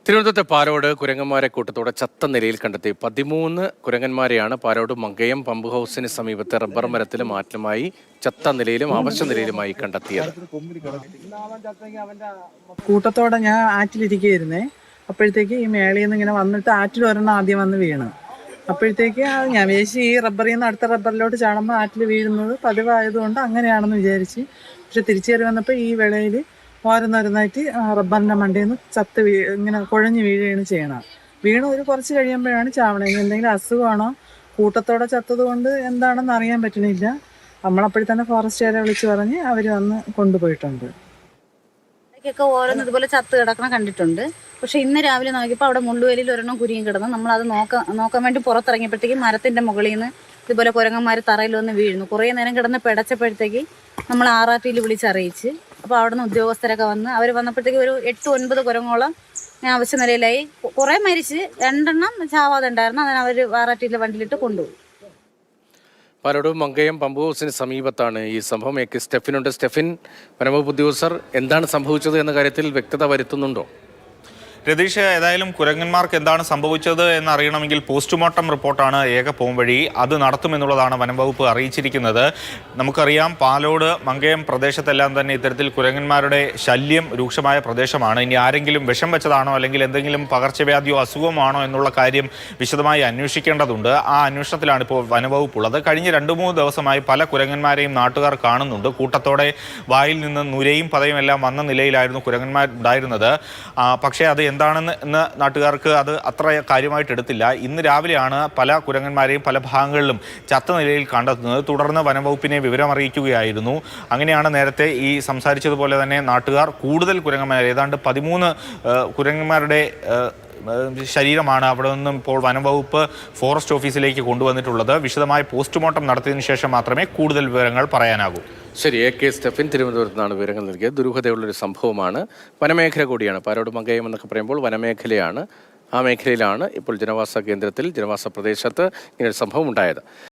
തിരുവനന്തപുരത്തെ പാലോട് കുരങ്ങന്മാരെ കൂട്ടത്തോടെ ചത്ത നിലയിൽ കണ്ടെത്തി 13 കുരങ്ങന്മാരെയാണ് പാലോട് മങ്കയം പമ്പ് ഹൗസിന് സമീപത്തെ റബ്ബർ മരത്തിലും ആറ്റിലുമായി ചത്ത നിലയിലും അവശ നിലയിലുമായി കണ്ടെത്തിയത്. കൂട്ടത്തോടെ ഞാൻ ആറ്റിലിരിക്കുകയായിരുന്നേ. അപ്പോഴത്തേക്ക് ഈ മേളയിൽ നിന്ന് ഇങ്ങനെ വന്നിട്ട് ആറ്റിൽ ഒരെണ്ണം ആദ്യം വന്ന് വീണ്. അപ്പോഴത്തേക്ക് ഞാൻ വിചാരിച്ച് ഈ റബ്ബറിൽ നിന്ന് അടുത്ത റബ്ബറിലോട്ട് ചാടുമ്പോൾ ആറ്റിൽ വീഴുന്നത് പതിവായതുകൊണ്ട് അങ്ങനെയാണെന്ന് വിചാരിച്ച്. പക്ഷെ തിരിച്ചു കയറി വന്നപ്പോൾ ഈ വേളയിൽ ഓരോന്നോരോന്നായിട്ട് റബ്ബറിൻ്റെ മണ്ടയിൽ നിന്ന് ഇങ്ങനെ കുഴഞ്ഞ് വീഴുകയാണ് ചെയ്യണം. വീണ് ഒരു കുറച്ച് കഴിയുമ്പോഴാണ് ചാവണത്. എന്തെങ്കിലും അസുഖമാണോ, കൂട്ടത്തോടെ ചത്തത് കൊണ്ട് എന്താണെന്ന് അറിയാൻ പറ്റണില്ല. നമ്മളപ്പോഴത്തന്നെ ഫോറസ്റ്റുകാരെ വിളിച്ച് പറഞ്ഞ് അവർ വന്ന് കൊണ്ടുപോയിട്ടുണ്ട്. ഓരോന്ന് ഇതുപോലെ ചത്ത് കിടക്കണം കണ്ടിട്ടുണ്ട്. പക്ഷെ ഇന്ന് രാവിലെ നോക്കിയപ്പോൾ അവിടെ മുള്ളുവേലിയിൽ ഒരെണ്ണം കുരുങ്ങി കിടന്നു. നമ്മളത് നോക്കാൻ വേണ്ടി പുറത്തിറങ്ങിയപ്പോഴത്തേക്ക് മരത്തിന്റെ മുകളിൽ നിന്ന് ഇതുപോലെ കുരങ്ങന്മാർ തറയിൽ വന്ന് വീഴുന്നു. കുറേ നേരം കിടന്ന് പിടച്ചപ്പോഴത്തേക്ക് നമ്മൾ RRTയിൽ വിളിച്ചറിയിച്ച്. അപ്പോൾ അവിടെ നിന്ന് ഉദ്യോഗസ്ഥരൊക്കെ വന്ന് അവർ വന്നപ്പോഴത്തേക്ക് ഒരു 8-9 കുരങ്ങോളം ആവശ്യ നിലയിലായി. കുറേ മരിച്ച്, 2 എണ്ണം ചാവാതെ ഉണ്ടായിരുന്നു. അതിന് അവർ RRTയിലെ വണ്ടിയിലിട്ട് കൊണ്ടുപോയി. പാലോട് മങ്കയം പമ്പ് ഹൗസിന് സമീപത്താണ് ഈ സംഭവം. സ്റ്റെഫിനുണ്ട്. സ്റ്റെഫിൻ, വനംവകുപ്പ് ഉദ്യോഗസ്ഥർ എന്താണ് സംഭവിച്ചത് എന്ന കാര്യത്തിൽ വ്യക്തത വരുത്തുന്നുണ്ടോ? രതീഷ്, ഏതായാലും കുരങ്ങന്മാർക്ക് എന്താണ് സംഭവിച്ചത് എന്നറിയണമെങ്കിൽ പോസ്റ്റ്മോർട്ടം റിപ്പോർട്ടാണ് ഏക പോംവഴി. അത് നടത്തുമെന്നുള്ളതാണ് വനംവകുപ്പ് അറിയിച്ചിരിക്കുന്നത്. നമുക്കറിയാം, പാലോട് മങ്കയം പ്രദേശത്തെല്ലാം തന്നെ ഇത്തരത്തിൽ കുരങ്ങന്മാരുടെ ശല്യം രൂക്ഷമായ പ്രദേശമാണ്. ഇനി ആരെങ്കിലും വിഷം വെച്ചതാണോ അല്ലെങ്കിൽ എന്തെങ്കിലും പകർച്ചവ്യാധിയോ അസുഖമാണോ എന്നുള്ള കാര്യം വിശദമായി അന്വേഷിക്കേണ്ടതുണ്ട്. ആ അന്വേഷണത്തിലാണ് ഇപ്പോൾ വനംവകുപ്പ് ഉള്ളത്. കഴിഞ്ഞ 2-3 ദിവസമായി പല കുരങ്ങന്മാരെയും നാട്ടുകാർ കാണുന്നുണ്ട്. കൂട്ടത്തോടെ വായിൽ നിന്ന് നുരയും പതയും എല്ലാം വന്ന നിലയിലായിരുന്നു കുരങ്ങന്മാർ ഉണ്ടായിരുന്നത്. പക്ഷേ അത് എന്താണെന്ന് നാട്ടുകാർക്ക് അത് അത്ര കാര്യമായിട്ട് എടുത്തില്ല. ഇന്ന് രാവിലെയാണ് പല കുരങ്ങന്മാരെയും പല ഭാഗങ്ങളിലും ചത്ത നിലയിൽ കണ്ടെത്തുന്നത്. തുടർന്ന് വനംവകുപ്പിനെ വിവരമറിയിക്കുകയായിരുന്നു. അങ്ങനെയാണ് നേരത്തെ ഈ സംസാരിച്ചതുപോലെ തന്നെ നാട്ടുകാർ കൂടുതൽ കുരങ്ങന്മാരെ, ഏതാണ്ട് 13 കുരങ്ങന്മാരുടെ ശരീരമാണ് അവിടെ നിന്നും ഇപ്പോൾ വനംവകുപ്പ് ഫോറസ്റ്റ് ഓഫീസിലേക്ക് കൊണ്ടുവന്നിട്ടുള്ളത്. വിശദമായ പോസ്റ്റ്മോർട്ടം നടത്തിയതിനു ശേഷം മാത്രമേ കൂടുതൽ വിവരങ്ങൾ പറയാനാകൂ. ശരി, സ്റ്റെഫിൻ തിരുവനന്തപുരത്ത് നിന്നാണ് വിവരങ്ങൾ നൽകിയത്. ദുരൂഹതയുള്ളൊരു സംഭവമാണ്. വനമേഖല കൂടിയാണ്. പാലോട് മങ്കയം എന്നൊക്കെ പറയുമ്പോൾ വനമേഖലയാണ്. ആ മേഖലയിലാണ് ഇപ്പോൾ ജനവാസ കേന്ദ്രത്തിൽ, ജനവാസ പ്രദേശത്ത് ഇങ്ങനൊരു സംഭവം ഉണ്ടായത്.